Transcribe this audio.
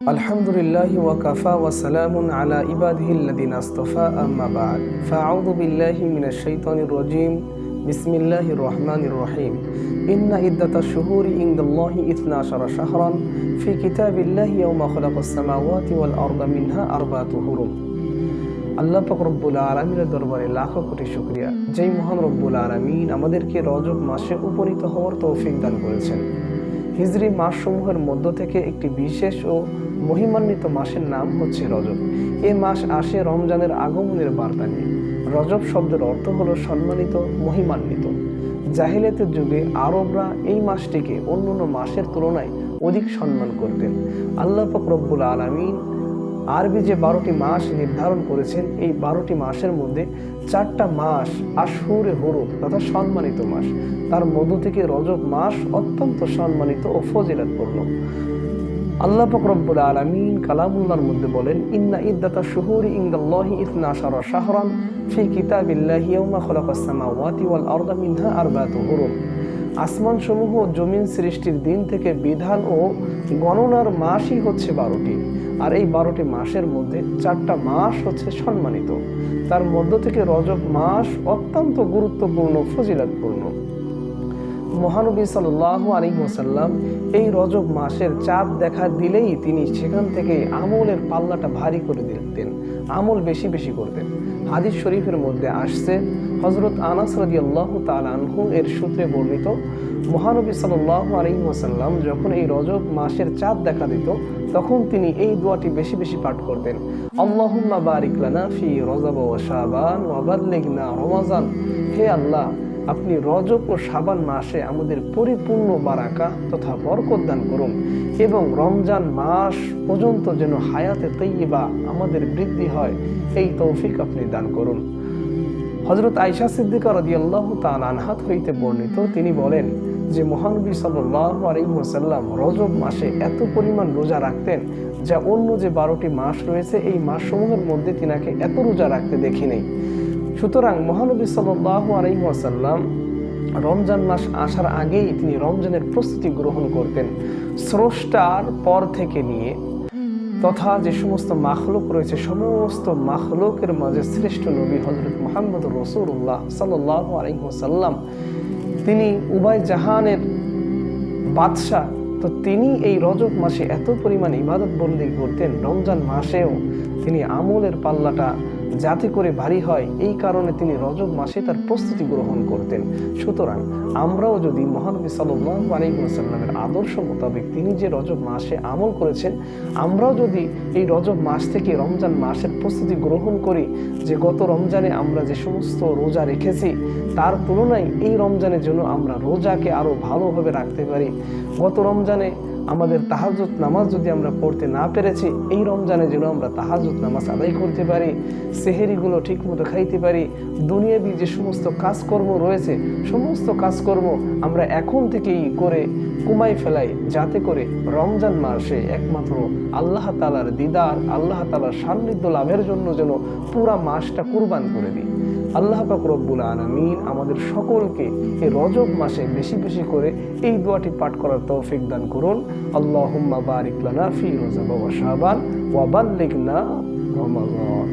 আলহামদুলিল্লাহ ওয়া কাফা ওয়া সালামুন আলা ইবাদিহিল্লাযিনা আসতাফা আম্মা বা'দ ফাআউযু বিল্লাহি মিনাশ শাইতানির রাজীম বিসমিল্লাহির রহমানির রহিম ইন্না ইদ্দাতাশ শুহুরি ইনদাল্লাহি 12 শাহরান ফি কিতাবিল্লাহি ইয়াওমা খালাকাস সামাওয়াতি ওয়াল আরদা মিনহা আরবা'াতুন হুরুম। আল্লাহ পাক রব্বুল আলামিনের দরবারে লাখো কোটি শুকরিয়া, যেই মহান রব্বুল আলামিন আমাদেরকে রজব মাসে উপনীত হওয়ার তৌফিক দান করেছেন। হিজরি মাসসমূহের মধ্য থেকে একটি বিশেষ ও মহিমান্বিত মাসের নাম হচ্ছে রজব। এ মাস আসে রমজানের আগমনের বার্তা নিয়ে। রজব শব্দের অর্থ হলো সম্মানিত, মহিমান্বিত। জাহিলিয়াতের যুগে আরবরা এই মাসটিকে অন্যান্য মাসের তুলনায় অধিক সম্মান করতেন। আল্লাহ পাক রব্বুল আলামিন আরবি যে 12টি মাস নির্ধারণ করেছেন, এই 12টি মাসের মধ্যে 4টা মাস আশহুরে হুরুম তথা সম্মানিত মাস। তার মধ্য থেকে রজব মাস অত্যন্ত সম্মানিত ও ফজিলতপূর্ণ। আল্লাহ পাক রব্বুল আলামিন কালামুল্লাহর মধ্যে বলেন, ইন্না ইদ্দাতাশ শুহুরি ইনদাল্লাহি 12 শাহরান ফি কিতাবিল্লাহি ইয়াওমা খালাকাস সামাওয়াতি ওয়াল আরদা মিনহা আরবা'াতুন হুরুম। আসমান সমূহ জমিন সৃষ্টির দিন থেকে বিধান ও গণনার মাসই হচ্ছে 12টি। আর এই 12টি মাসের মধ্যে 4টা মাস হচ্ছে সম্মানিত। তার মধ্য থেকে রজব মাস অত্যন্ত গুরুত্বপূর্ণ, ফজিলতপূর্ণ। মহানবী সাল্লাল্লাহু আলাইহি ওয়াসাল্লাম এই রজব মাসের চাঁদ দেখা দিলেই তিনি সেখান থেকে আমলের পাল্লাটা ভারী করে দিতেন, আমল বেশি বেশি করতেন। হাদিস শরীফের মধ্যে আসছে, হযরত আনাস রাদিয়াল্লাহু তাআলা আনহু এর সূত্রে বর্ণিত, মহানবী সাল্লাল্লাহু আলাইহি ওয়াসাল্লাম যখন এই রজব মাসের চাঁদ দেখা দিত তখন তিনি এই দোয়াটি বেশি বেশি পাঠ করতেন, আল্লাহুম্মা বারিক লানা ফি রজব ওয়া শাবান ওয়া বাল্লিগনা রমাজান। হে আল্লাহ, আপনি রজব ও শাবান মাসে আমাদের পরিপূর্ণ বারাকা তথা বরকত দান করুন এবং রমজান মাস পর্যন্ত যেন হায়াতে তৈয়বা আমাদের বৃদ্ধি হয়, এই তৌফিক আপনি দান করুন। হযরত আয়েশা সিদ্দিকা রাদিয়াল্লাহু তাআলা আনহা হইতে বর্ণিত, তিনি বলেন যে মহানবী সাল্লাল্লাহু আলাইহি ওয়াসাল্লাম রজব মাসে এত পরিমাণ রোজা রাখতেন যা অন্য যে 12টি মাস রয়েছে এই মাসসমূহের মধ্যে তিনাকে এত রোজা রাখতে দেখি নেই। সুতরাং মহানবী সাল্লাল্লাহু আলাইহি ওয়াসাল্লাম রমজান মাস আসার আগেই তিনি রমজানের প্রস্তুতি গ্রহণ করতেন। স্রষ্টার পর থেকে নিয়ে তথা যে সমস্ত মাখলুক রয়েছে সমস্ত মাখলুকের মাঝে শ্রেষ্ঠ নবী হযরত মুহাম্মদুর রাসূলুল্লাহ সাল্লাল্লাহু আলাইহি ওয়াসাল্লাম, তিনি উভয় জাহানের বাদশা। তো তিনি এই রজব মাসে এত পরিমাণ ইবাদত বন্দেগী করতেন, রমজান মাসেও তিনি আমলের পাল্লাটা যাতে করে ভারী হয় এই কারণে তিনি রজব মাসে তার প্রস্তুতি গ্রহণ করতেন। সুতরাং আমরাও যদি মহানবী সাল্লাল্লাহু আলাইহি ওয়াসাল্লামের আদর্শ মোতাবেক তিনি যে রজব মাসে আমল করেছেন, আমরাও যদি এই রজব মাস থেকে রমজান মাসের প্রস্তুতি গ্রহণ করি, যে গত রমজানে আমরা যে সমস্ত রোজা রেখেছি তার তুলনায় এই রমজানের জন্য আমরা রোজাকে আরও ভালোভাবে রাখতে পারি। গত রমজানে আমাদের তাহাজ্জুদ নামাজ যদি আমরা পড়তে না পেরেছি, এই রমজানে যেন আমরা তাহাজ্জুদ নামাজ আদায় করতে পারি, সেহেরিগুলো ঠিকমতো খাইতে পারি, দুনিয়াবি যে সমস্ত কাজকর্ম রয়েছে সমস্ত কাজকর্ম আমরা এখন থেকেই করে কমাই ফেলাই, যাতে করে রমজান মাসে একমাত্র আল্লাহ তাআলার দিদার, আল্লাহ তাআলার সান্নিধ্য লাভের জন্য যেন পুরা মাসটা কুরবান করে দিই। আল্লাহ পাক রব্বুল আলামিন আমাদের সকলকে এই রজব মাসে বেশি বেশি করে এই দোয়াটি পাঠ করার তৌফিক দান করুন। আল্লাহুম্মা বারিক লানা ফি রজব ওয়া শাবান ওয়া বাল্লিগনা রমাজান।